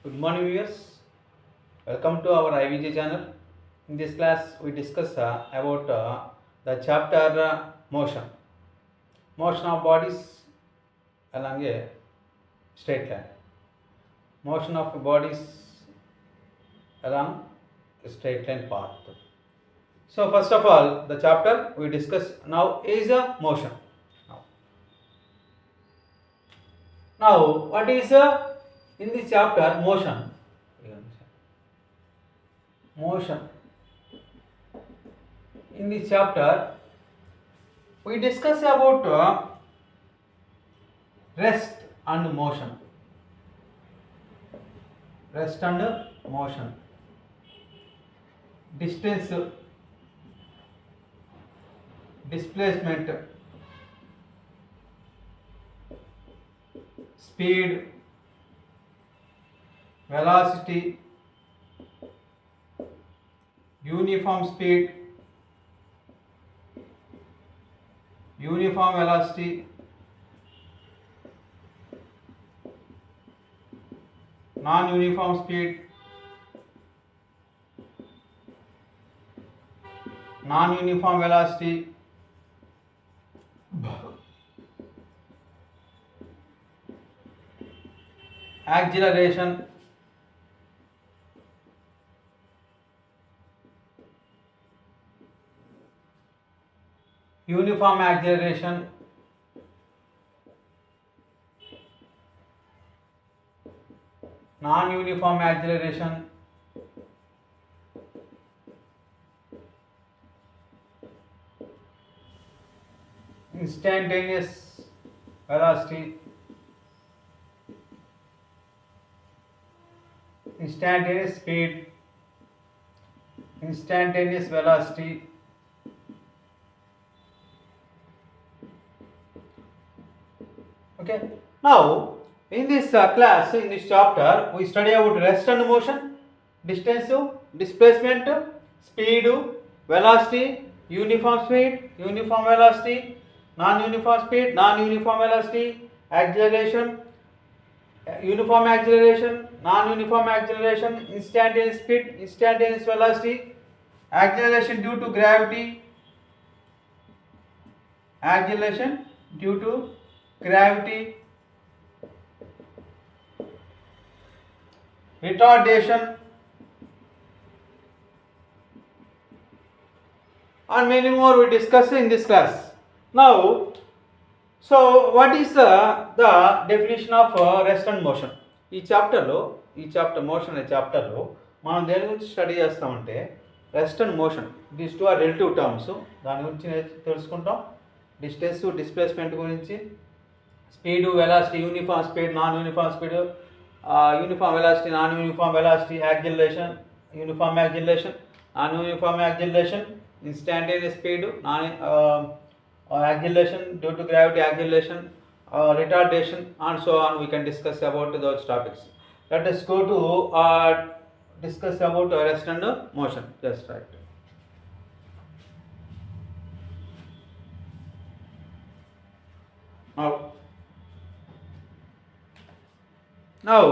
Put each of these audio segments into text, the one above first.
Good morning viewers, welcome to our IVJ channel. In this class we discuss about the chapter motion. Motion of bodies along a straight line. Motion of bodies along a straight line path. So first of all the chapter we discuss now is a motion. Now what is in this chapter motion? Motion. In this chapter, we discuss about rest and motion. Rest and motion. Distance, displacement, speed, velocity, uniform speed, uniform velocity, non-uniform speed, non-uniform velocity, acceleration, uniform acceleration, non-uniform acceleration, instantaneous velocity, instantaneous speed, instantaneous velocity, okay. Now in this class, in this chapter, we study about rest and motion, distance, displacement, speed, velocity, uniform speed, uniform velocity, non-uniform speed, non-uniform velocity, acceleration, uniform acceleration, non-uniform acceleration, instantaneous speed, instantaneous velocity, acceleration due to gravity, acceleration due to gravity, retardation, and many more we discuss in this class. Now, so what is the definition of rest and motion? ఈ chapter motion అనే చాప్టర్లో మనం దేని గురించి study చేస్తామంటే rest and motion, these two are relative terms. దాని గురించి తెలుసుకుంటాం. డిస్టెన్స్, డిస్ప్లేస్మెంట్ గురించి, speed, velocity, uniform speed, non uniform speed, uniform velocity, non uniform velocity, acceleration, uniform acceleration, non uniform acceleration, instantaneous speed, acceleration due to gravity, acceleration, retardation, and so on. We can discuss about those topics. Let us go to discuss about rest and motion. Just right. Now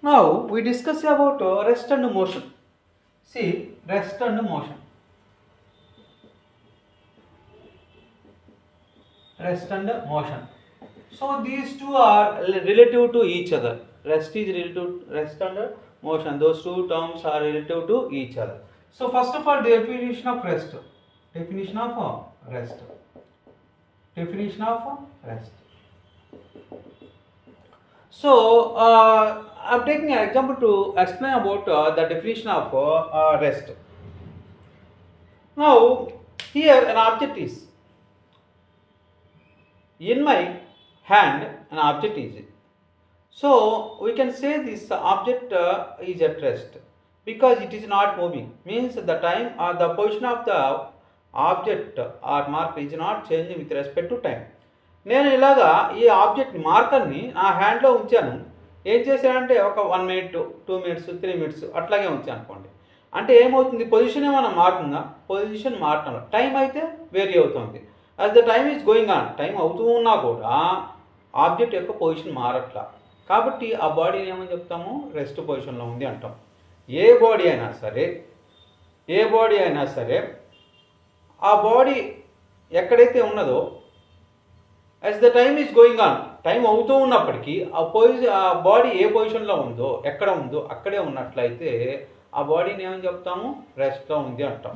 Now we discuss about rest and motion. See, rest and motion. Rest and motion. So these two are relative to each other. Rest is relative, rest and motion. Those two terms are relative to each other. So first of all, definition of rest. Definition of rest. Definition of rest. So I'm taking an example to explain about the definition of rest. Now here an object is in my hand, an object is. So we can say this object is at rest because it is not moving. Means the time or the position of the object or marker is not changing with respect to time. నేను ఇలాగా ఈ object మార్కర్ని నా హ్యాండ్లో ఉంచాను. ఏం చేశానంటే ఒక 1 minute 2 minutes 3 minutes అట్లాగే ఉంచాను అనుకోండి. అంటే ఏమవుతుంది, పొజిషన్ ఏమైనా మారుతుందా? పొజిషన్ మారటం, టైం అయితే వేరీ అవుతుంది. As the time is going on, time అవుతూ ఉన్నా కూడా ఆబ్జెక్ట్ యొక్క పొజిషన్ మారట్లా. కాబట్టి ఆ బాడీని ఏమని చెప్తాము, రెస్ట్ పొజిషన్లో ఉంది అంటాం. ఏ బాడీ అయినా సరే ఆ బాడీ ఎక్కడైతే ఉన్నదో as the time is going on, time అవుతూ ఉన్నప్పటికీ ఆ బాడీ ఏ పొజిషన్లో ఉందో, ఎక్కడ ఉందో అక్కడే ఉన్నట్లయితే ఆ బాడీని ఏమని చెప్తాము, రెస్ట్లో ఉంది అంటాం.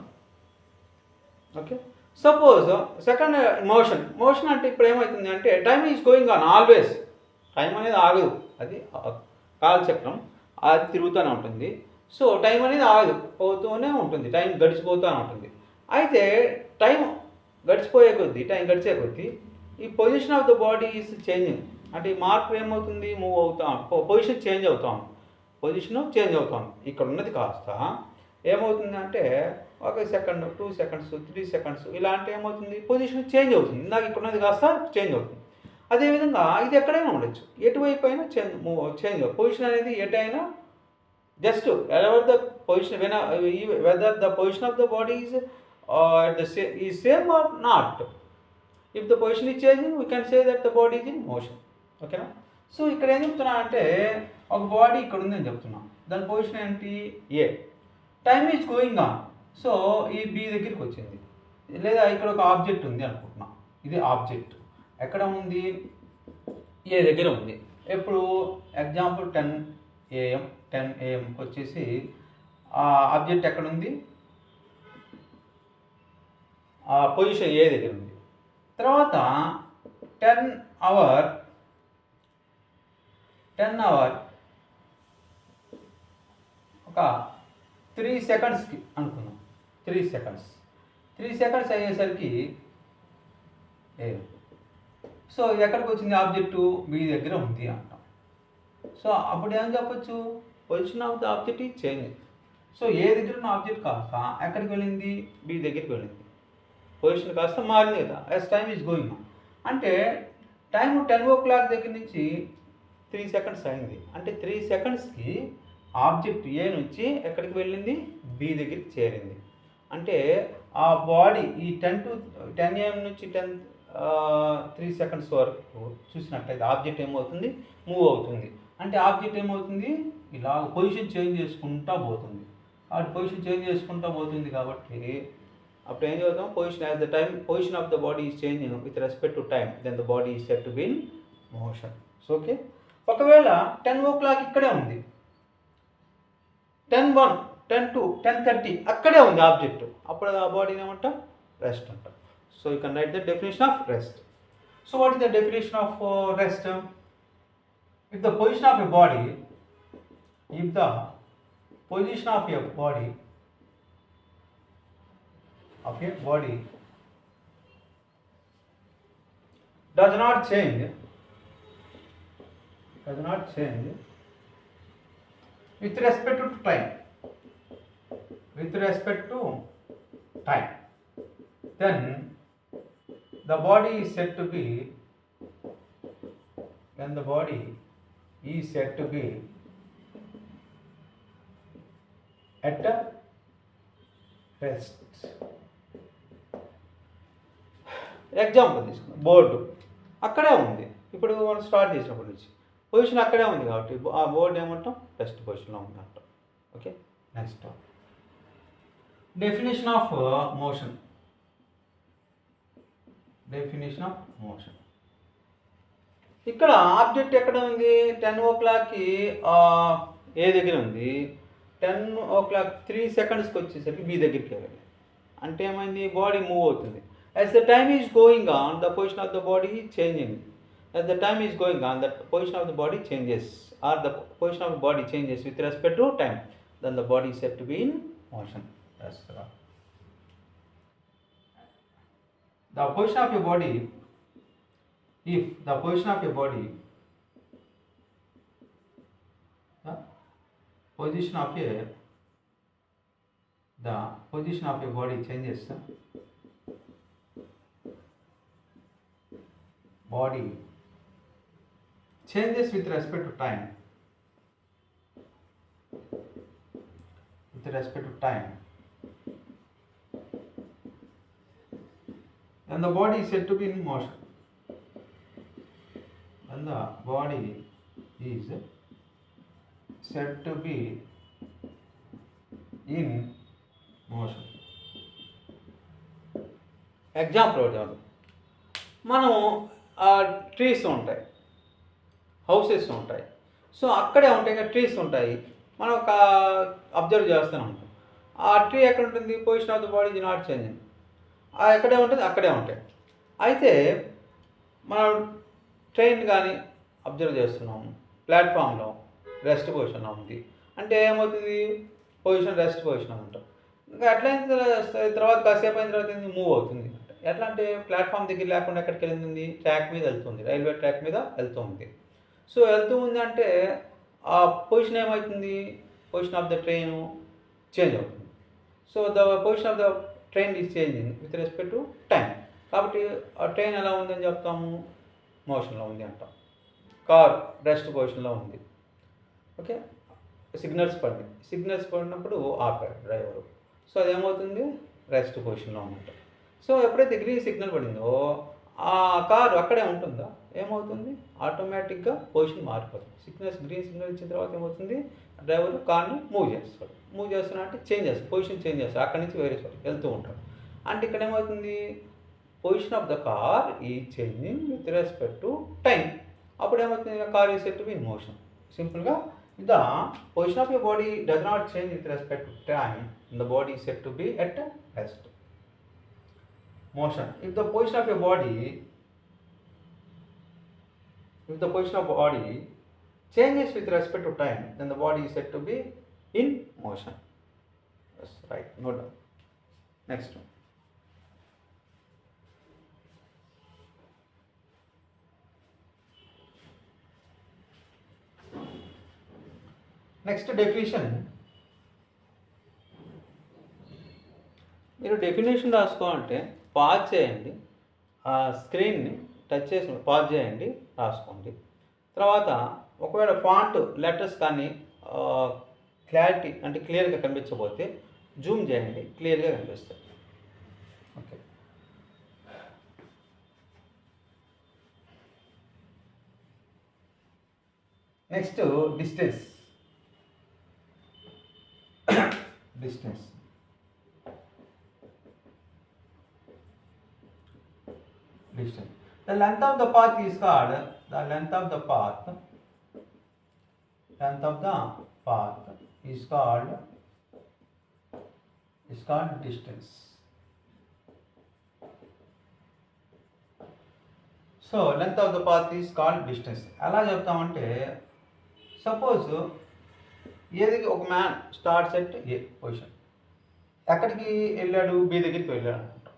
ఓకే. సపోజ్ సెకండ్ మోషన్ అంటే ఇప్పుడు ఏమవుతుంది అంటే time is going on always, time అనేది ఆగదు, అది కాలచక్రం, అది తిరుగుతూనే ఉంటుంది. సో టైం అనేది ఆగదు, పోతూనే ఉంటుంది, టైం గడిచిపోతూనే ఉంటుంది. అయితే టైం గడిచే కొద్దీ ఈ position of the body is changing. అంటే ఈ మార్కర్ ఏమవుతుంది, మూవ్ అవుతాం, పొజిషన్ చేంజ్ అవుతాం. ఇక్కడ ఉన్నది కాస్త ఏమవుతుందంటే 1 సెకండ్ 2 సెకండ్స్ 3 సెకండ్స్ ఇలాంటి ఏమవుతుంది, పొజిషన్ చేంజ్ అవుతుంది. ఇందాక ఇక్కడ ఉన్నది కాస్త చేంజ్ అవుతుంది. అదేవిధంగా ఇది ఎక్కడైనా ఉండొచ్చు, ఎటువైపు అయినా చేంజ్ పొజిషన్ అనేది ఎటైనా just ever the position whether the position of the body is same or not. If the position is changing we can say that the body is in motion. ఓకేనా. సో ఇక్కడ ఏం చెప్తున్నా అంటే ఒక body ఇక్కడ ఉందని చెప్తున్నాం, దాని పొజిషన్ ఏంటి, A. Time is going on, so ఈ బి దగ్గరికి వచ్చింది. లేదా ఇక్కడ ఒక ఆబ్జెక్ట్ ఉంది అనుకుంటున్నాం, ఇది ఆబ్జెక్ట్ ఎక్కడ ఉంది, ఏ దగ్గర ఉంది. ఎప్పుడు ఎగ్జాంపుల్ 10 AM వచ్చేసి ఆ ఆబ్జెక్ట్ ఎక్కడ ఉంది, ఆ పొజిషన్ ఏ దగ్గర ఉంది. తర్వాత 10 అవర్ ఒక 3 సెకండ్స్కి అనుకున్నాం. 3 సెకండ్స్ అయ్యేసరికి సో ఎక్కడికి వచ్చింది, ఆబ్జెక్టు బి దగ్గర ఉంది అంటాం. సో అప్పుడు ఏం చెప్పచ్చు, position of the object is change. So A దగ్గర ఉన్న ఆబ్జెక్ట్ కాస్త ఎక్కడికి వెళ్ళింది, బి దగ్గరికి వెళ్ళింది. పొజిషన్ కాస్త మారింది కదా, as time is going on. అంటే టైం 10 o'clock దగ్గర నుంచి 3 సెకండ్స్ అయింది. అంటే 3 సెకండ్స్కి ఆబ్జెక్ట్ ఏ నుంచి ఎక్కడికి వెళ్ళింది, బి దగ్గరికి చేరింది. అంటే ఆ బాడీ ఈ 10 AM నుంచి 3 సెకండ్స్ వరకు చూసినట్లయితే ఆబ్జెక్ట్ ఏమవుతుంది, మూవ్ అవుతుంది. అంటే ఆబ్జెక్ట్ ఏమవుతుంది, ఇలా పొజిషన్ చేంజ్ చేసుకుంటూ పోతుంది. పొజిషన్ చేంజ్ చేసుకుంటూ పోతుంది కాబట్టి అప్పుడు ఏం చదువుతాం, position of the body is changing with respect to time, then the body is set to be in motion. Okay. ఒకవేళ 10 o'clock ఇక్కడే ఉంది, 10:01 10:02 10:30 అక్కడే ఉంది ఆబ్జెక్ట్, అప్పుడు ఆ బాడీని ఏమంటాం, రెస్ట్ అంటాం. So you can write the definition of rest. So what is the definition of rest? If the position of a body does not change with respect to time, then the body is said to be at rest. Example తీసుకున్నాం, board అక్కడే ఉంది, ఇప్పుడు మనం start చేసినప్పటి నుంచి position అక్కడే ఉంది కాబట్టి ఆ బోర్డు ఏమంటాం, రెస్ట్ పొజిషన్లో ఉంది అంటాం. Okay. Next definition of motion. ఇక్కడ ఆబ్జెక్ట్ ఎక్కడ ఉంది, 10 o'clockకి ఏ దగ్గర ఉంది, 10 o'clock 3 సెకండ్స్కి వచ్చేసరికి బి దగ్గరికి వెళ్ళాలి. అంటే ఏమైంది, బాడీ మూవ్ అవుతుంది. As the time is going on, the position of the body is changing. As the time is going on, the position of the body changes, or the position of the body changes with respect to time. Then the body is said to be in motion. That's right. The position of your body, if the position of your body, the position of your body changes body changes with respect to time, then the body is said to be in motion. And the body is said to be in motion. Example ఒకటి మనం trees ఉంటాయి, houses ఉంటాయి. So అక్కడే ఉంటాయి కదా, trees ఉంటాయి. మనం ఒక అబ్జర్వ్ చేస్తూనే ఉంటాం. ఆ ట్రీ ఎక్కడ ఉంటుంది, position of the body is not changing. ఎక్కడే ఉంటుంది, అక్కడే ఉంటాయి. అయితే మనం ట్రైన్ కానీ అబ్జర్వ్ చేస్తున్నాము, ప్లాట్ఫామ్లో రెస్ట్ పొజిషన్లో ఉంది అంటే ఏమవుతుంది, పొజిషన్ రెస్ట్ పొజిషన్ అంటాం. ఇంకా అట్లయిన తర్వాత కాసేపు అయిన తర్వాత మూవ్ అవుతుంది. ఎట్లా అంటే ప్లాట్ఫామ్ దగ్గర లేకుండా ఎక్కడికి వెళ్తుంది, ట్రాక్ మీద వెళ్తుంది, రైల్వే ట్రాక్ మీద వెళ్తుంది. సో వెళ్తూ ఉంది అంటే ఆ పొజిషన్ ఏమవుతుంది, position of the train change అవుతుంది. So the position of the train is changing with respect to time. కాబట్టి ఆ ట్రైన్ ఎలా ఉందని చెప్తాము, మోషన్లో ఉంది అంటాం. కార్ రెస్ట్ పొజిషన్లో ఉంది. ఓకే, సిగ్నల్స్ పడినప్పుడు ఆపాడు డ్రైవరు. సో అదేమవుతుంది, రెస్ట్ పొజిషన్లో ఉందంట. సో ఎప్పుడైతే గ్రీన్ సిగ్నల్ పడిందో ఆ కారు అక్కడే ఉంటుందా, ఏమవుతుంది, ఆటోమేటిక్గా పొజిషన్ మారిపోతుంది. గ్రీన్ సిగ్నల్ ఇచ్చిన తర్వాత ఏమవుతుంది, డ్రైవర్ కార్ని మూవ్ చేస్తున్నా అంటే పొజిషన్ చేంజ్ చేస్తాడు, అక్కడి నుంచి వేరే చోట వెళ్తూ ఉంటాడు. అంటే ఇక్కడ ఏమవుతుంది, position of the car is changing with respect to time. అప్పుడు ఏమవుతుంది, car is set to be in motion. సింపుల్గా the position of your body does not change with respect to time, the body is set to be at rest motion. If the position of body changes with respect to time, then the body is said to be in motion. Yes, right. Note down. Next one. Next definition. మీరు definition రాసుకోవాలంటే pause చేయండి, ఆ స్క్రీన్ని touch చేసి pause చేయండి, రాసుకోండి. తర్వాత ఒకవేళ font letters కానీ clarity అంటే క్లియర్గా కనిపించకపోతే జూమ్ చేయండి, క్లియర్గా కనిపిస్తాయి. Okay, next distance. The length of the path is called distance. So length of the path is called distance. ఎలా చెప్తామంటే, సపోజ్ ఏది ఒక man starts at a position, ఎక్కడికి వెళ్ళాడు, బి దగ్గరికి వెళ్ళాడు అనుకుంటాం.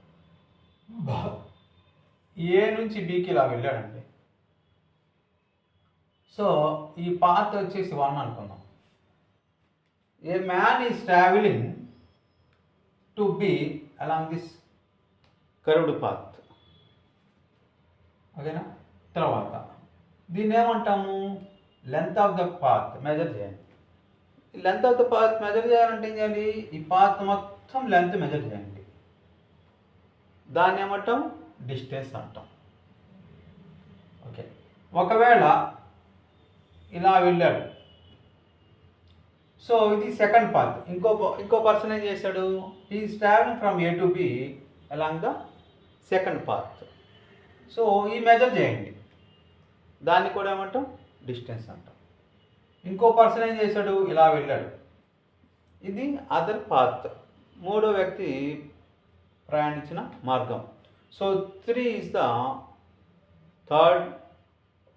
ఏ నుంచి బీకి ఇలా వెళ్ళాడండి. సో ఈ పాత్ వచ్చేసి 1 అనుకుందాం. A man is travelling to be along this curved path. ఓకేనా, తర్వాత దీన్ని ఏమంటాము, length of the path measure చేయండి. Length of the path measure చేయాలంటే ఏం చేయాలి, ఈ పాత్ మొత్తం లెంత్ మెజర్ చేయండి. దాన్ని ఏమంటాం, డిస్టెన్స్ అంటాం. ఓకే, ఒకవేళ ఇలా వెళ్ళాడు, సో ఇది సెకండ్ పాత్. ఇంకో పర్సన్ ఏం చేశాడు, is travelling from A to be along the second path. So ఈ మెజర్ చేయండి, దాన్ని కూడా ఏమంటాం, డిస్టెన్స్ అంటాం. ఇంకో పర్సన్ ఏం చేశాడు, ఇలా వెళ్ళాడు, ఇది అదర్ పాత్, మూడో వ్యక్తి ప్రయాణించిన మార్గం. So 3 is the third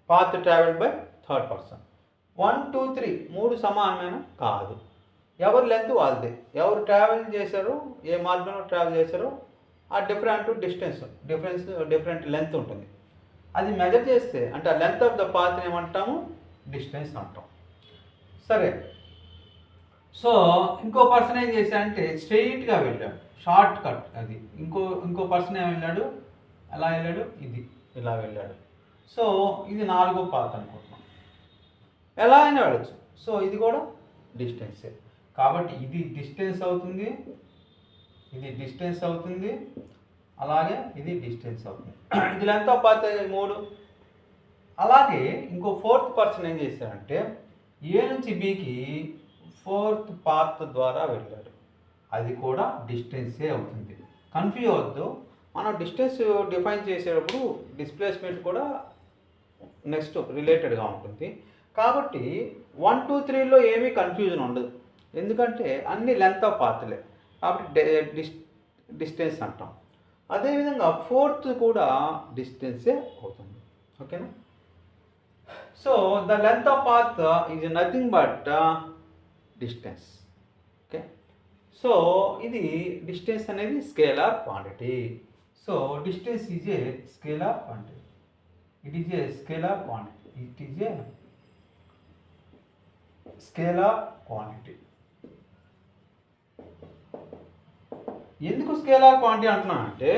path traveled by third person. 1, 2, 3 3 సమానమైన కాదు. ఎవరి లెంత్ వాళ్ళదే, ఎవరు ట్రావెల్ చేశారో, ఏ మార్గంలో ట్రావెల్ చేశారో ఆ డిఫరెంట్ లెంత్ ఉంటుంది. అది మెజర్ చేస్తే అంటే ఆ లెంత్ ఆఫ్ ద పాత్ని ఏమంటాము, డిస్టెన్స్ అంటాం. సరే, సో ఇంకో పర్సన్ ఏం చేశాడంటే స్ట్రెయిట్గా వెళ్ళాడు, షార్ట్ కట్ అది. ఇంకో పర్సన్ ఏం వెళ్ళాడు, అలా వెళ్ళాడు, ఇది ఇలా వెళ్ళాడు. సో ఇది 4వ పాత్ అనుకుంటున్నాం. ఎలా అయినా వెళ్ళచ్చు. సో ఇది కూడా డిస్టెన్సే. కాబట్టి ఇది డిస్టెన్స్ అవుతుంది, ఇది డిస్టెన్స్ అవుతుంది, అలాగే ఇది డిస్టెన్స్ అవుతుంది. ఇది లెంత్ ఆఫ్ పాత్ 3. అలాగే ఇంకో 4th పర్సన్ ఏం చేశారంటే ఏ నుంచి బికి 4th పాత్ ద్వారా వెళ్ళాడు. అది కూడా డిస్టెన్సే అవుతుంది. కన్ఫ్యూజ్ అవ్వద్దు. మనం డిస్టెన్స్ డిఫైన్ చేసేటప్పుడు డిస్ప్లేస్మెంట్ కూడా నెక్స్ట్ రిలేటెడ్గా ఉంటుంది. కాబట్టి 1, 2, 3లో ఏమీ కన్ఫ్యూజన్ ఉండదు. ఎందుకంటే అన్ని లెంత్ ఆఫ్ పాత్లే. కాబట్టి డిస్టెన్స్ అంటాం. అదేవిధంగా 4th కూడా డిస్టెన్సే అవుతుంది. ఓకేనా? So the length of path is nothing but distance. Okay. So ఇది డిస్టెన్స్ అనేది scalar quantity. So distance is a scalar quantity. It is a scalar quantity. It is a scalar quantity. ఎందుకు scalar quantity అంటున్నాను అంటే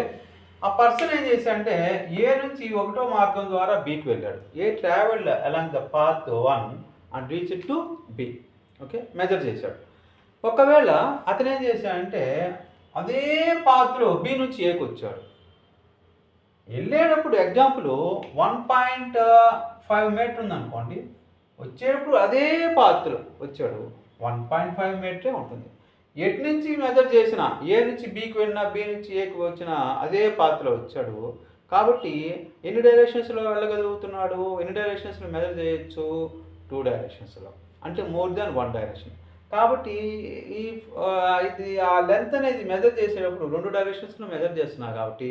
ఆ person ఏం చేశాడంటే ఏ నుంచి 1వ మార్గం ద్వారా బికి వెళ్ళాడు. A travelled along the path 1 and reach to B. Okay, measure చేశాడు. ఒకవేళ అతను ఏం చేశాడంటే అదే పాత్లో బి నుంచి ఏకి వచ్చాడు. వెళ్ళేటప్పుడు ఎగ్జాంపుల్ 1.5 మీటర్ ఉందనుకోండి, వచ్చేటప్పుడు అదే పాత్రలో వచ్చాడు 1.5 మీటరే ఉంటుంది. ఎటు నుంచి మెజర్ చేసినా ఏ నుంచి బీకి వెళ్ళినా బి నుంచి ఏకి వచ్చినా అదే పాత్రలో వచ్చాడు. కాబట్టి ఎన్ని డైరెక్షన్స్లో వెళ్ళగలుగుతున్నాడు, ఎన్ని డైరెక్షన్స్లో మెజర్ చేయొచ్చు? 2 డైరెక్షన్స్లో, అంటే మోర్ దాన్ 1 డైరెక్షన్. కాబట్టి ఇది ఆ లెంత్ అనేది మెజర్ చేసేటప్పుడు 2 డైరెక్షన్స్లో మెజర్ చేస్తున్నా కాబట్టి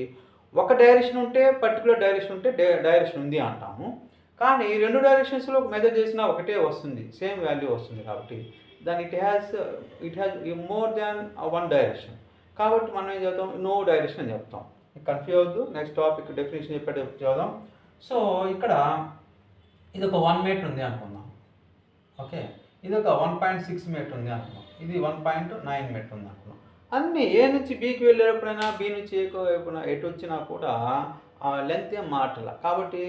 ఒక డైరెక్షన్ ఉంటే పర్టికులర్ డైరెక్షన్ ఉంటే డైరెక్షన్ ఉంది అంటాము. కానీ 2 డైరెక్షన్స్లో మెజర్ చేసినా ఒకటే వస్తుంది, సేమ్ వాల్యూ వస్తుంది. కాబట్టి దాని it has more than 1 direction. కాబట్టి మనం ఏం చెప్తాం? నో డైరెక్షన్ అని చెప్తాం. కన్ఫ్యూజ్ అవ్వద్దు. నెక్స్ట్ టాపిక్ డెఫినేషన్ చెప్పేది చదువుదాం. సో ఇక్కడ ఇది ఒక 1 మీటర్ ఉంది అనుకుందాం. ఓకే, ఇది ఒక 1.6 మీటర్ ఉంది అనుకుందాం. ఇది 1.9 మీటర్ ఉంది అనుకుందాం. అన్నీ ఏ నుంచి బీకి వెళ్ళేటప్పుడైనా బి నుంచి ఎటు వచ్చినా కూడా ఆ లెంత్ ఏం మాటల. కాబట్టి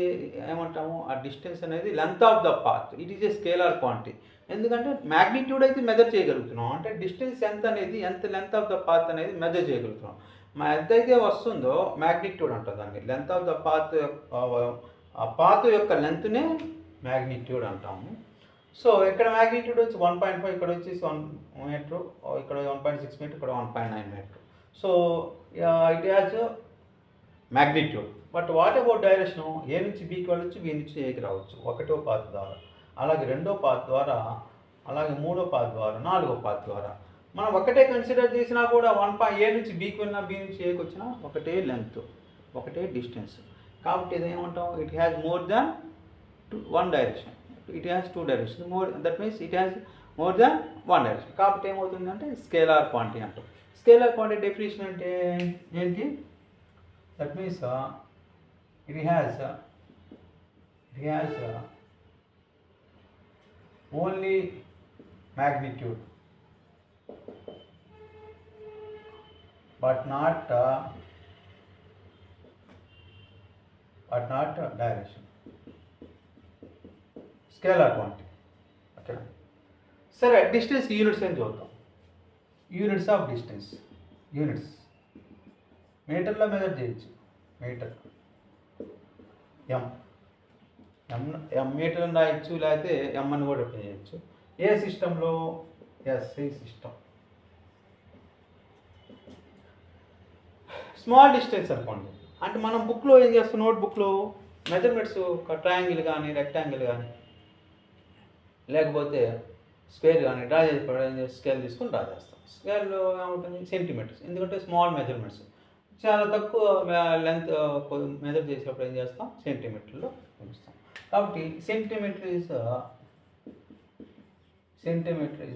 ఏమంటాము? ఆ డిస్టెన్స్ అనేది length of the path. It is a scalar quantity. ఎందుకంటే మ్యాగ్నిట్యూడ్ అయితే మెజర్ చేయగలుగుతున్నాం. అంటే డిస్టెన్స్ ఎంత అనేది, ఎంత లెంత్ ఆఫ్ ద పాత్ అనేది మెజర్ చేయగలుగుతున్నాం. ఎంతైతే వస్తుందో మ్యాగ్నిట్యూడ్ అంటారు దాన్ని. లెంత్ ఆఫ్ ద పాత్, ఆ పాత్ యొక్క లెంత్నే మ్యాగ్నిట్యూడ్ అంటాము. సో ఇక్కడ మ్యాగ్నిట్యూడ్ వచ్చి 1.5, ఇక్కడ వచ్చేసి 1 మీటర్, ఇక్కడ 1.6 మీటర్, ఇక్కడ 1.9 metre. So it has magnitude. But what about direction? A నుంచి బీకి వెళ్ళొచ్చు, బి నుంచి ఏకి రావచ్చు 1వ పాత్ ద్వారా, అలాగే 2వ పాత్ ద్వారా, అలాగే 3వ పాత్ ద్వారా, 4వ పాత్ ద్వారా. మనం ఒకటే కన్సిడర్ చేసినా కూడా ఏ నుంచి బీకి వెళ్ళినా బి నుంచి ఏకి వచ్చినా ఒకటే లెంత్, ఒకటే డిస్టెన్స్. కాబట్టి ఇదేమంటాం? It has more than 1 direction. It has 2 direction. That means it has more than 1 direction. కాబట్టి ఏమవుతుందంటే స్కేలార్ క్వాంటిటీ అంటాం. స్కేలార్ క్వాంటిటీ డెఫినేషన్ అంటే ఏంటి? That means it has only magnitude but not direction. Scalar quantity. Okay. సరే, distance units అని చూద్దాం. Units of distance. Units మీటర్లో measure చేయొచ్చు. మీటర్ ఎం మీటర్ అని రాయొచ్చు, లేకపోతే ఎం అని కూడా చేయొచ్చు. ఏ సిస్టంలో? SI system. స్మాల్ డిస్టెన్స్ అనుకోండి. అంటే మనం బుక్లో ఏం చేస్తాం? నోట్బుక్లో మెజర్మెంట్స్ ట్రయాంగిల్ కానీ, రెక్టాంగిల్ కానీ, లేకపోతే స్క్వేర్ కానీ డ్రా చేసి స్కేల్ తీసుకొని డ్రా చేస్తాం. స్కేల్లో ఏముంటుంది? సెంటీమీటర్స్. ఎందుకంటే స్మాల్ మెజర్మెంట్స్, చాలా తక్కువ లెంత్ మెజర్ చేసేటప్పుడు ఏం చేస్తాం? సెంటీమీటర్లో చూపిస్తాం. కాబట్టి centimetre is centimetre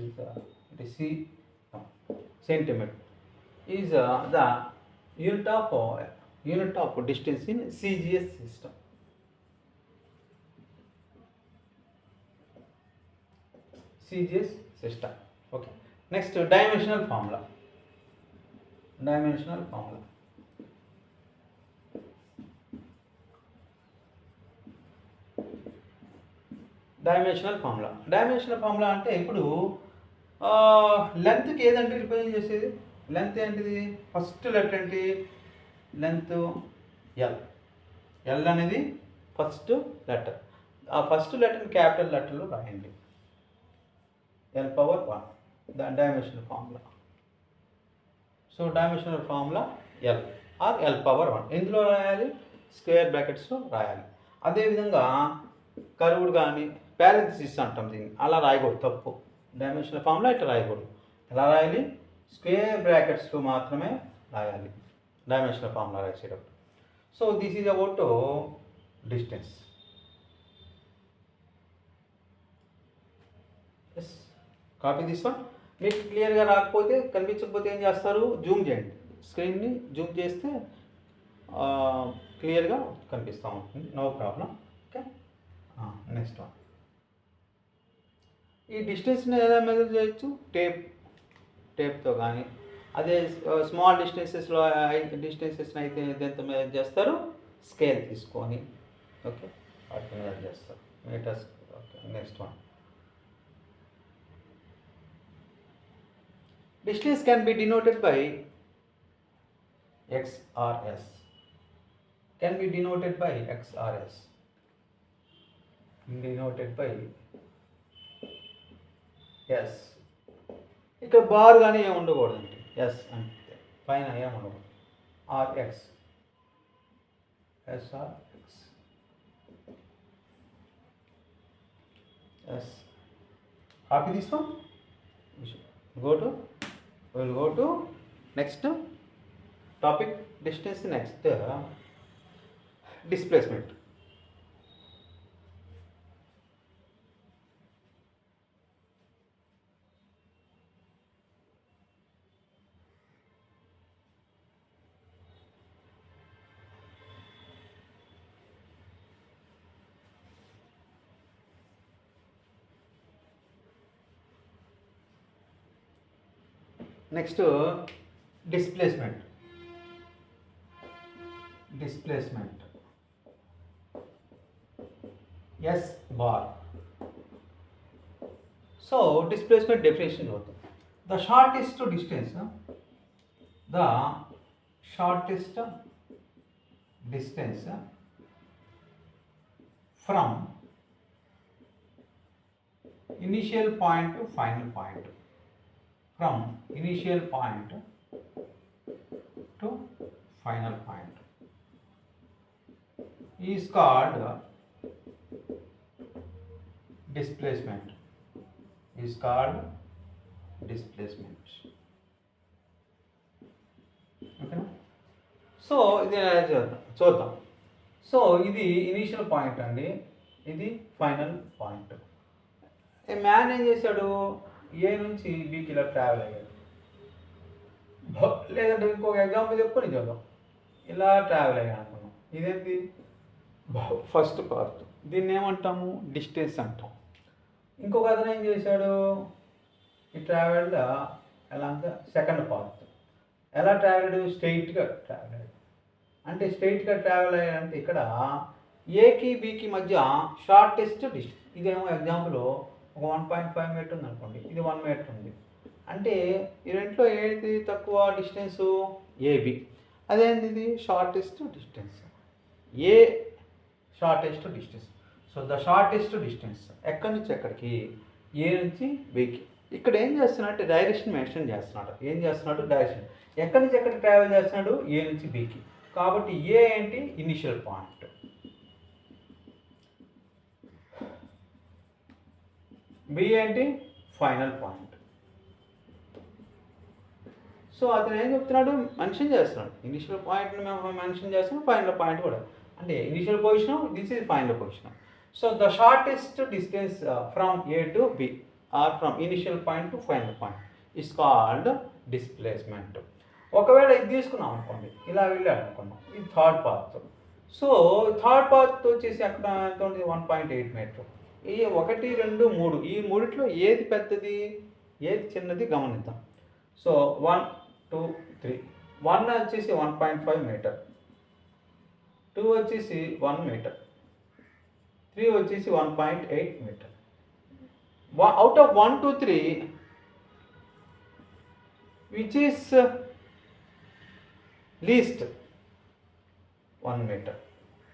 is the unit of distance in CGS system. CGS system. Okay, next dimensional formula. Dimensional formula అంటే ఇప్పుడు లెంత్కి ఏదంటే రిప్రజెంట్ చేసేది, లెంత్ ఏంటిది, ఫస్ట్ లెటర్ ఏంటి, లెంత్ ఎల్ అనేది ఫస్ట్ లెటర్. ఆ ఫస్ట్ లెటర్ని క్యాపిటల్ లెటర్లో రాయండి, L⁻1, దాని dimensional formula. So dimensional formula L or L⁻1 ఎందులో రాయాలి, స్క్వేర్ బ్రాకెట్స్లో రాయాలి. అదేవిధంగా కర్వ్డ్ కానీ ప్యారెంథసిస్ అంటాం దీన్ని, అలా రాయకూడదు, తప్పు. డైమెన్షనల్ ఫార్ములా ఇట్లా రాయకూడదు. ఎలా రాయాలి, స్క్వేర్ బ్రాకెట్స్లో మాత్రమే రాయాలి డైమెన్షనల్ ఫార్ములా రాసేటప్పుడు. So this is about distance. Yes, copy this one. మీకు క్లియర్గా రాకపోతే, కనిపించకపోతే ఏం చేస్తారు, జూమ్ చేయండి, స్క్రీన్ని జూమ్ చేస్తే క్లియర్గా కనిపిస్తూ ఉంటుంది, no problem. Okay, next one. ఈ డిస్టెన్స్ని ఎలా మెజర్ చేయొచ్చు, టేప్తో కానీ, అదే స్మాల్ డిస్టెన్సెస్లో అయితే దేంతో మెజర్ చేస్తారు, స్కేల్ తీసుకొని. ఓకే, వాటిని మెజర్ చేస్తారు, metres. Okay, next one. Distance can be denoted by x or s. Can be denoted by x or s. Denoted by s. ఇక్కడ బార్ కానీ ఏమి ఉండకూడదండి, ఎస్ అంటే పైన ఏమి ఉండకూడదు, or X, S or X, S. Copy తీసుకో. We'll go to next topic, distance. Next, displacement. Next, displacement. S bar. So displacement definition होता है, the shortest distance from initial point to final point. From initial point to final point is called displacement. Okay. So ఇది చూద్దాం. So ఇది initial point అండి, ఇది final point. ఈ man ఏం చేశాడు, ఏ నుంచి బీకి ఇలా ట్రావెల్ అయ్యాడు. లేదంటే ఇంకొక ఎగ్జాంపుల్ చెప్పుకొని చూద్దాం. ఇలా ట్రావెల్ అయ్యాను అనుకున్నాం, ఇదేంటి ఫస్ట్ పార్ట్, దీన్ని ఏమంటాము, డిస్టెన్స్ అంటాం. ఇంకొక అతను ఏం చేశాడు, ఈ ట్రావెల్డ్ ఎలా అంటే సెకండ్ పార్ట్. ఎలా ట్రావెల్డ్, స్ట్రైట్గా ట్రావెల్ అయ్యాడు. అంటే స్ట్రైట్గా ట్రావెల్ అయ్యాడంటే ఇక్కడ ఏకి బీకి మధ్య షార్టెస్ట్ డిస్టెన్స్. ఇదేమో ఎగ్జాంపుల్ ఒక 1.5 మీటర్ ఉంది అనుకోండి, ఇది 1 మీటర్ ఉంది. అంటే ఈ రెంట్లో ఏది తక్కువ డిస్టెన్సు, ఏబి. అదేంటి, ఇది షార్టెస్ట్ డిస్టెన్స్, ఏ shortest distance. So the shortest distance ఎక్కడి నుంచి ఎక్కడికి, ఏ నుంచి బికి. ఇక్కడ ఏం చేస్తున్నాడు, డైరెక్షన్ మెన్షన్ చేస్తున్నాడు. ఏం చేస్తున్నాడు, డైరెక్షన్ ఎక్కడి నుంచి ఎక్కడికి ట్రావెల్ చేస్తున్నాడు, ఏ నుంచి బికి. కాబట్టి ఏ ఏంటి, ఇనిషియల్ పాయింట్, బి ఏంటి, ఫైనల్ పాయింట్. సో అతను ఏం చెప్తున్నాడు, మెన్షన్ చేస్తున్నాడు, ఇనిషియల్ పాయింట్ని మేము మెన్షన్ చేస్తున్నాం, ఫైనల్ పాయింట్ కూడా. అంటే initial position, this is final position. So the shortest distance from A to B or from initial point to final point is called displacement. ఒకవేళ ఇది తీసుకున్నాం అనుకోండి, ఇలా వెళ్ళాడు అనుకున్నాం, ఇది third path. So third path వచ్చేసి అక్కడ ఎంత ఉంటుంది, 1.8 మీటర్. ఈ 1, 2, 3 ఈ మూడిట్లో ఏది పెద్దది, ఏది చిన్నది గమనిద్దాం. సో 1, 2, 3. 1 వచ్చేసి 1.5 మీటర్, 2 వచ్చేసి 1 మీటర్, 3 వచ్చేసి 1.8 metre. out of 1 to 3, which is least 1 meter.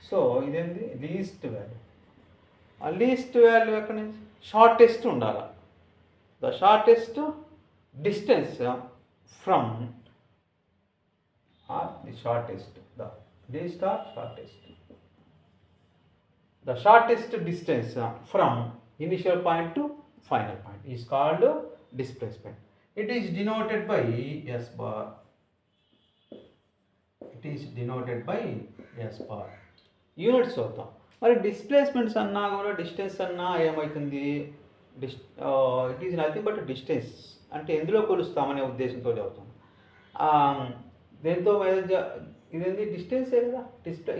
So ఇదేంటి లీస్ట్ వాల్యూ. ఆ లీస్ట్ వాల్యూ ఎక్కడి నుంచి షార్టెస్ట్ ఉండాలి. The shortest distance from the shortest, the least or shortest, the shortest distance from initial point to final point is called displacement. It is denoted by S bar. It is denoted by S bar. Units అవుతాం. మరి displacements అన్నా కూడా distance అన్నా ఏమవుతుంది, it is nothing but distance. అంటే ఎందులో కొలుస్తామనే ఉద్దేశంతో చదువుతాం. దేంతో ఇదేంటి డిస్టెన్సే కదా,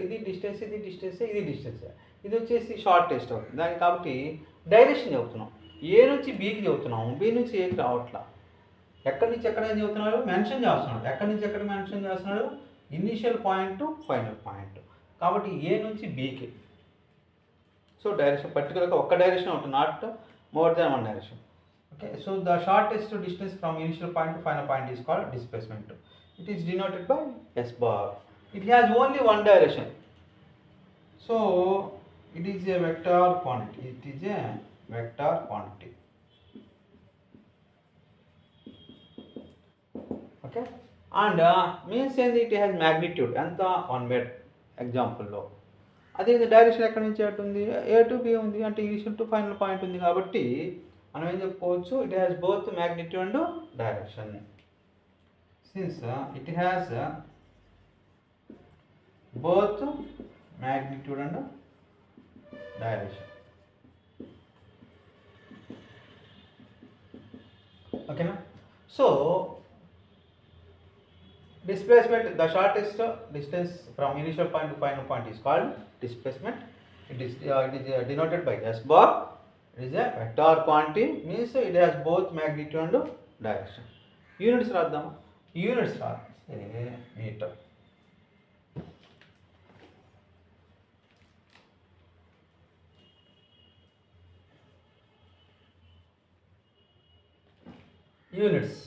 ఇది డిస్టెన్స్, ఇది డిస్టెన్సే, ఇది డిస్టెన్సే. ఇది వచ్చేసి షార్టెస్ట్ అవుతుంది దానికి. కాబట్టి డైరెక్షన్ చెబుతున్నాం. ఏ నుంచి బీకి చెబుతున్నాం, బి నుంచి ఏకి రావట్లా. ఎక్కడి నుంచి ఎక్కడ ఏం చెబుతున్నాడు మెన్షన్ చేస్తున్నాడు. ఎక్కడి నుంచి ఎక్కడ మెన్షన్ చేస్తున్నాడు, initial point to final point. కాబట్టి ఏ నుంచి బీకి. సో డైరెక్షన్ పర్టికులర్గా ఒక్క డైరెక్షన్ ఉంటుంది, not more than one direction. Okay, so the shortest distance from initial point to final point is called displacement. It is denoted by S bar. It has only one direction. So it is a vector quantity. It is a vector quantity. Okay, and means it has magnitude. Anta 1 meter example లో అదే direction ఎక్కడి నుంచి అటు ఉంది, ఏ to B ఉంది, అంటే initial to final point ఉంది. కాబట్టి మనం ఏం చెప్పుకోవచ్చు, it has both magnitude and direction. Since it has both magnitude and direction. Okay na? So displacement, the shortest distance from initial point to final point is called displacement. It is denoted by S bar. It is a vector quantity, means it has both magnitude and direction. Units రాద్దాం. Units meter. Units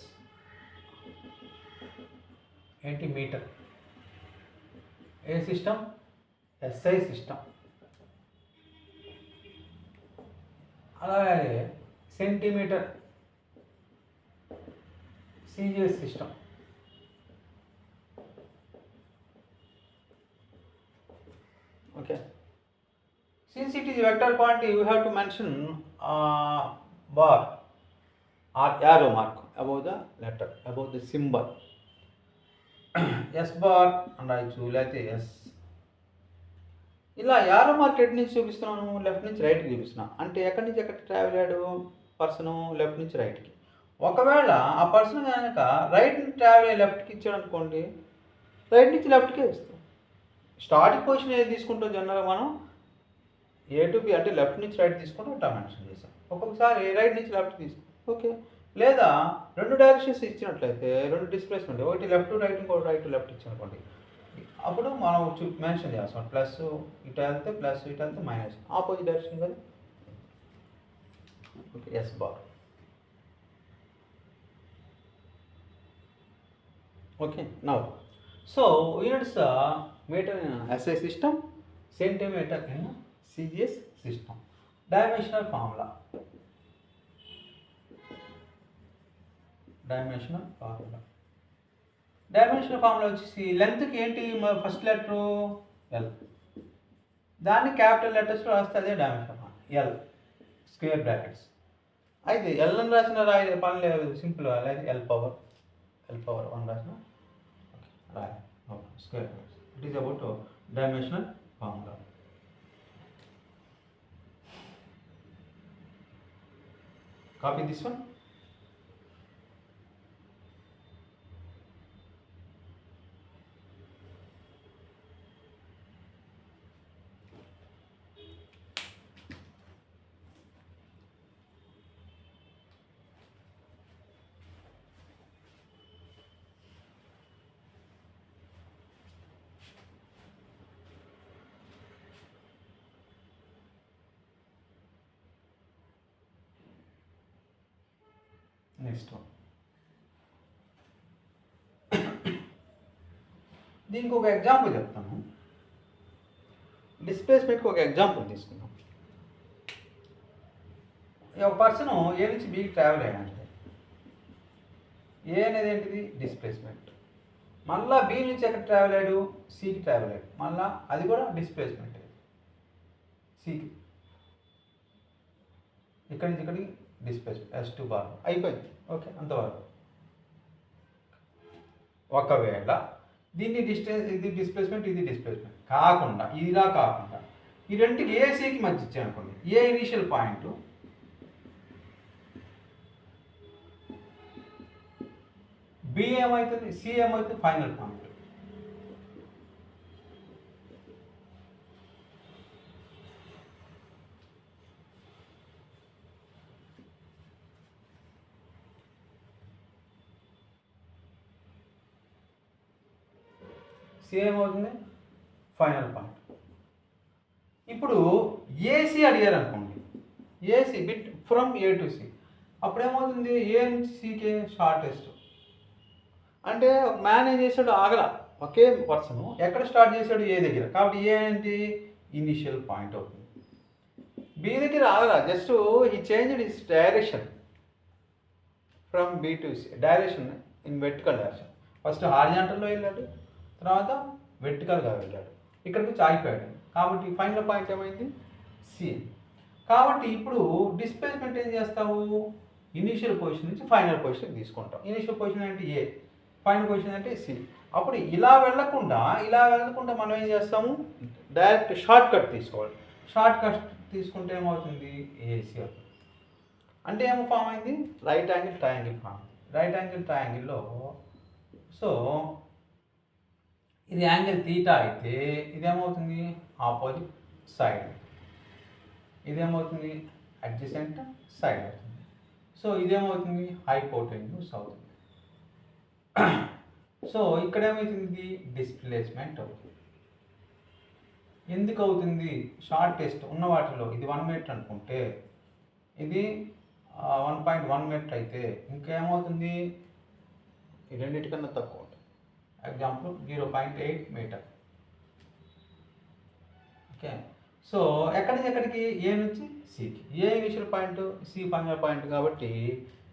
ఏంటి, metre. ఏ system, SI system. అలాగే centimetre CGS system. Okay, since it is vector quantity you have to mention bar or arrow mark above the letter, above the symbol. S bar and రాయొచ్చు, లేకపోతే S. ఇలా arrow mark ఎటు నుంచి చూపిస్తున్నాను, left నుంచి రైట్కి చూపిస్తున్నా. అంటే ఎక్కడి నుంచి ఎక్కడ ట్రావెల్ అయ్యాడు పర్సన్, లెఫ్ట్ నుంచి రైట్కి. ఒకవేళ ఆ పర్సన్ కనుక రైట్ నుంచి ట్రావెల్ అయ్యి లెఫ్ట్కి ఇచ్చాడు అనుకోండి, రైట్ నుంచి లెఫ్ట్కే ఇస్తాం. స్టార్టింగ్ పొజిషన్ ఏది తీసుకుంటాం జనరల్గా మనం, A to B అంటే లెఫ్ట్ నుంచి రైట్ తీసుకుంటాం, అట్లా మెన్షన్ చేస్తాం. ఒక్కొక్కసారి రైట్ నుంచి లెఫ్ట్ తీసుకుంటాం. ఓకే, లేదా రెండు డైరెక్షన్స్ ఇచ్చినట్లయితే, రెండు డిస్ప్లేస్మెంట్, ఒకటి లెఫ్ట్ టు రైట్, ఇంకోటి రైట్ టు లెఫ్ట్ ఇచ్చానుకోండి, అప్పుడు మనం మెన్షన్ చేస్తాం. ప్లస్ ఇటు వెళ్తే ప్లస్, ఇటు వెళ్తే మైనస్, ఆపోజిట్ డైరెక్షన్ కదా. Okay, S bar. Okay, now so units metre in SI system, centimetre in CGS system. Dimensional formula. Dimensional formula వచ్చేసి లెంత్కి ఏంటి, ఫస్ట్ లెటరు L, దాన్ని క్యాపిటల్ లెటర్స్లో రాస్తే అదే dimensional formula, L square brackets. అయితే L అని రాసిన రాయ పని లేదు, సింపుల్. అలాగే L పవర్ 1 రాసిన రాయ square brackets. It is about dimensional formula. Copy this one. Next దీనికి ఒక ఎగ్జాంపుల్ చెప్తాను. డిస్ప్లేస్మెంట్కి ఒక ఎగ్జాంపుల్ తీసుకుందాం. ఒక పర్సన్ ఏ నుంచి బీకి ట్రావెల్ అయ్యాడంటే ఏ అనేది ఏంటిది డిస్ప్లేస్మెంట్. మళ్ళీ బి నుంచి ఎక్కడ ట్రావెల్ అయ్యాడు సికి ట్రావెల్ అయ్యాడు, మళ్ళీ అది కూడా డిస్ప్లేస్మెంట్ సికి. ఇక్కడి నుంచి ఇక్కడికి డిస్ప్లేస్మెంట్ S2 బార్ అయిపోయింది. ఓకే, అంతవరకు. ఒకవేళ దీన్ని ఇది డిస్ప్లేస్మెంట్ ఇది డిస్ప్లేస్మెంట్ కాకుండా ఇదిలా కాకుండా ఈ రెండుకి ఏసీకి మధ్య ఇచ్చాను అనుకోండి. ఏ ఇనిషియల్ పాయింట్ బి ఏమవుతుంది సి ఏమవుతుంది ఫైనల్ పాయింట్. సి ఏమవుతుంది ఫైనల్ పాయింట్. ఇప్పుడు ఏసీ అడిగారు అనుకోండి, AC bit from A to C, అప్పుడేమవుతుంది ఏ నుంచి సికే షార్టెస్ట్. అంటే ఒక మ్యాన్ ఏం చేశాడు ఆగల, ఒకే పర్సన్ ఎక్కడ స్టార్ట్ చేశాడు ఏ దగ్గర, కాబట్టి ఏ ఏంటి ఇనిషియల్ పాయింట్ అవుతుంది. బి దగ్గర ఆగల, జస్ట్ ఈ change is direction from B to C, direction in vertical direction. First హారిజాంటల్లో వెళ్ళాడు, తర్వాత వెర్టికల్గా వెళ్ళాడు, ఇక్కడికి వచ్చి ఆగిపోయాడు. కాబట్టి ఫైనల్ పాయింట్ ఏమైంది సి. కాబట్టి ఇప్పుడు డిస్ప్లేస్మెంట్ ఏం చేస్తావు, ఇనిషియల్ పొజిషన్ నుంచి ఫైనల్ పొజిషన్ తీసుకుంటాం. ఇనిషియల్ పొజిషన్ అంటే ఏ, ఫైనల్ పొజిషన్ అంటే సి. అప్పుడు ఇలా వెళ్ళకుండా మనం ఏం చేస్తాము, డైరెక్ట్ షార్ట్ కట్ తీసుకోవాలి. షార్ట్ కట్ తీసుకుంటే ఏమవుతుంది ఏసీ అవుతుంది. అంటే ఏమో ఫామ్ అయింది right angle triangle form. Right angle ట్రయాంగిల్లో సో ఇది యాంగిల్ తీటా అయితే ఇదేమవుతుంది ఆపోజిట్ సైడ్, ఇదేమవుతుంది అడ్జసెంట్ సైడ్ అవుతుంది. సో ఇదేమవుతుంది హైపోటెన్యూస్ అవుతుంది. సో ఇక్కడ ఏమవుతుంది డిస్ప్లేస్మెంట్ అవుతుంది. ఎందుకు అవుతుంది షార్టెస్ట్ ఉన్న వాటిలో ఇది 1 మీటర్ అనుకుంటే ఇది 1.1 మీటర్ అయితే ఇంకేమవుతుంది ఈ రెండింటికన్నా తక్కువ ఉంటుంది. Example 0.8 metre. ఓకే, సో ఎక్కడి నుంచి ఎక్కడికి ఏ నుంచి సికి, A initial point C final point, కాబట్టి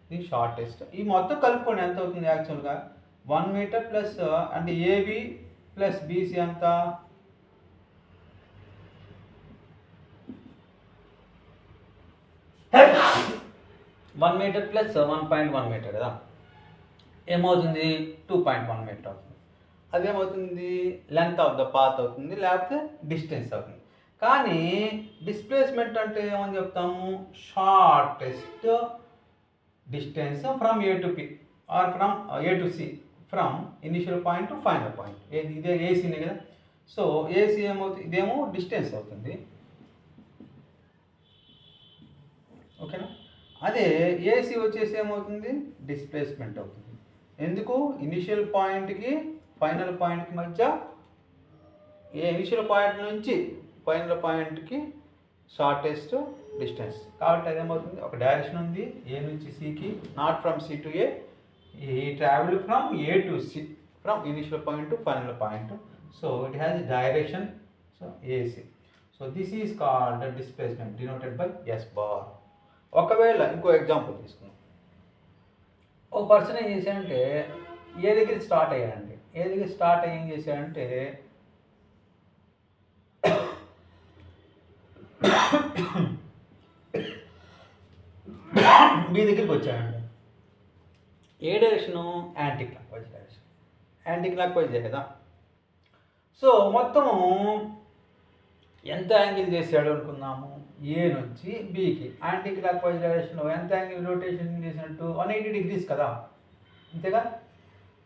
ఇది షార్టెస్ట్. ఈ మొత్తం కలుపుకోండి ఎంత అవుతుంది యాక్చువల్గా 1 మీటర్ ప్లస్ అంటే ఏబి ప్లస్ బీసీ అంత 1 మీటర్ ప్లస్ 1.1 మీటర్ కదా, ఏమవుతుంది 2.1 మీటర్ అవుతుంది. అదేమవుతుంది లెంత్ ఆఫ్ ద పాత్ అవుతుంది, లేకపోతే డిస్టెన్స్ అవుతుంది. కానీ డిస్ప్లేస్మెంట్ అంటే ఏమని చెప్తాము, shortest distance from A to P or from A to C, from initial point to final point. ఏది ఇదే ఏసీనే కదా. సో ఏసీ ఏమవుతుంది, ఇదేమో డిస్టెన్స్ అవుతుంది. ఓకేనా, అదే ఏసీ వచ్చేసి ఏమవుతుంది డిస్ప్లేస్మెంట్ అవుతుంది. ఎందుకు ఇనిషియల్ పాయింట్కి ఫైనల్ పాయింట్కి మధ్య, ఏ ఇనిషియల్ పాయింట్ నుంచి ఫైనల్ పాయింట్కి షార్టెస్ట్ డిస్టెన్స్. కాబట్టి అదేమవుతుంది ఒక డైరెక్షన్ ఉంది ఏ నుంచి సికి, not from C to A, ఈ travel from A to C, from initial point to final point. So it has direction, so AC. So this is called displacement denoted by S bar. ఒకవేళ ఇంకో example తీసుకుందాం. ఒక person ఏం చేశాడంటే ఏ దగ్గర start అయ్యాడంటే, ఏ దగ్గర start అయ్యి ఏం చేశాడంటే బి దగ్గరికి వచ్చాడండి. ఏ direction anti clockwise direction, anti clockwise కదా. సో మొత్తము ఎంత యాంగిల్ చేశాడు అనుకుందాము, ఏ నుంచి బికి యాంటీ క్లాక్ వైజ్ డైరెక్షన్లో ఎంత యాంగిల్ రొటేషన్ చేసినట్టు 180 డిగ్రీస్ కదా, అంతేగా.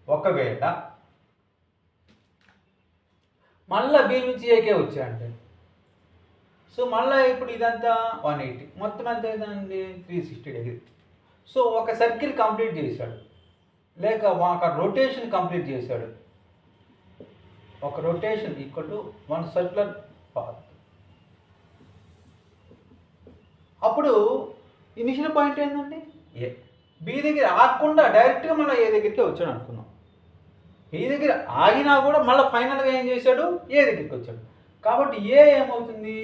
ఒకవేళ మళ్ళీ బి నుంచి ఏకే వచ్చాయండి, సో మళ్ళీ ఇప్పుడు ఇదంతా 180, మొత్తం ఎంత అవుతుందండి 360 డిగ్రీ. సో ఒక సర్కిల్ కంప్లీట్ చేశాడు, లేక ఒక రొటేషన్ కంప్లీట్ చేశాడు. ఒక rotation equal to 1 circular path. అప్పుడు ఇనిషియల్ పాయింట్ ఏంటండి ఏ, బి దగ్గర ఆగకుండా డైరెక్ట్గా మళ్ళీ ఏ దగ్గరికి వచ్చాడు అనుకుందాం. ఏ దగ్గర ఆగినా కూడా మళ్ళీ ఫైనల్గా ఏం చేశాడు, ఏ దగ్గరికి వచ్చాడు. కాబట్టి ఏ ఏమవుతుంది,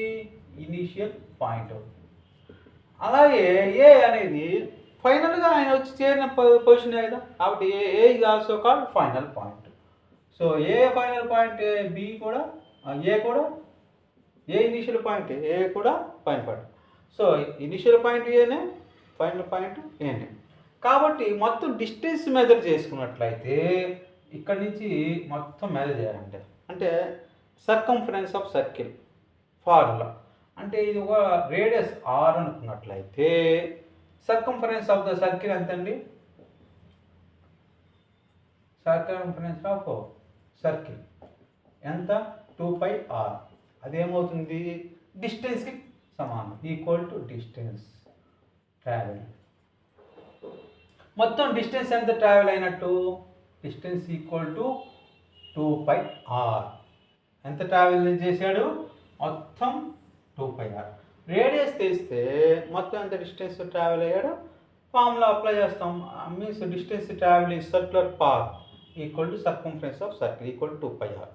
ఇనీషియల్ పాయింట్ అవుతుంది. అలాగే ఏ అనేది ఫైనల్గా ఆయన వచ్చి చేరిన పొజిషన్ కదా, కాబట్టి A is also called final point. So A final point, B కూడా, ఏ కూడా, ఏ ఇనిషియల్ పాయింట్, ఏ కూడా final point. So initial point ఏనే, ఫైనల్ పాయింట్ ఏనే. కాబట్టి మొత్తం డిస్టెన్స్ మెజర్ చేసుకున్నట్లయితే ఇక్కడ నుంచి మొత్తం మెజర్ చేయాలంటే, అంటే సర్కంఫరెన్స్ ఆఫ్ సర్కిల్ ఫార్ములా అంటే ఇది ఒక రేడియస్ ఆర్ అనుకున్నట్లయితే సర్కంఫరెన్స్ ఆఫ్ ద సర్కిల్ ఎంతండి, సర్కంఫరెన్స్ ఆఫ్ సర్కిల్ ఎంత, 2πr. అదేమవుతుంది, డిస్టెన్స్కి సమానం, ఈక్వల్ టు డిస్టెన్స్ ట్రావెల్. మొత్తం డిస్టెన్స్ ఎంత ట్రావెల్ అయినట్టు, డిస్టెన్స్ ఈక్వల్ టు 2πr. ఎంత ట్రావెల్ చేశాడు, మొత్తం 2πr. రేడియస్ తీస్తే మొత్తం ఎంత డిస్టెన్స్ ట్రావెల్ అయ్యాడు, ఫార్ములా అప్లై చేస్తాం. Means distance travel in circular path equal to circumference of circle equal to 2πr.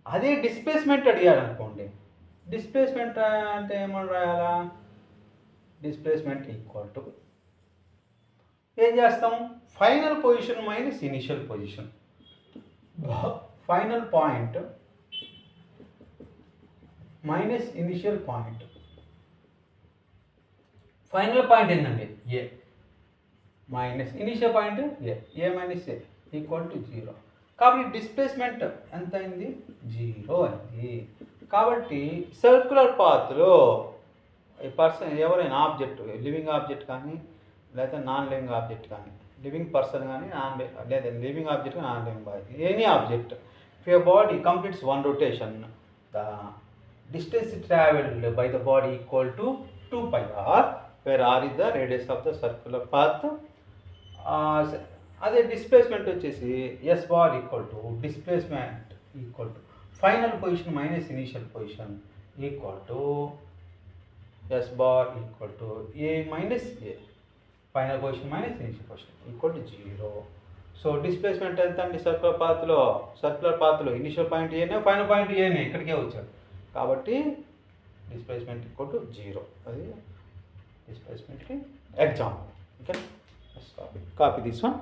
అదే డిస్ప్లేస్మెంట్ అడిగారు అనుకోండి, డిస్ప్లేస్మెంట్ అంటే ఏమని రాయాలా, డిస్ప్లేస్మెంట్ ఈక్వల్ టు ఏం చేస్తాం, final position minus initial position. Final point minus initial point. Final point ఏంటండి, A minus initial point A minus A equal to 0. కాబట్టి displacement ఎంత అయింది, 0 అయింది. కాబట్టి సర్క్యులర్ పాత్లో ఈ పర్సన్ ఎవరైనా ఆబ్జెక్ట్, లివింగ్ ఆబ్జెక్ట్ కానీ లేదా నాన్ లివింగ్ ఆబ్జెక్ట్ కానీ, లివింగ్ పర్సన్ కానీ లేదా living object non living object, any object, if your body completes one rotation, the distance traveled by the body equal to 2πr, where r is the radius of the circular path. అదే displacement వచ్చేసి s bar equal to displacement equal to final position minus initial position equal to s bar equal to A minus A, final position minus initial position equal to 0. So displacement ఎంత అండి, circular పాత్లో initial point ఏనే, final point ఏనే, ఇక్కడికే వచ్చాడు. కాబట్టి displacement equal to 0. అది డిస్ప్లేస్మెంట్కి example. Okay, copy this one.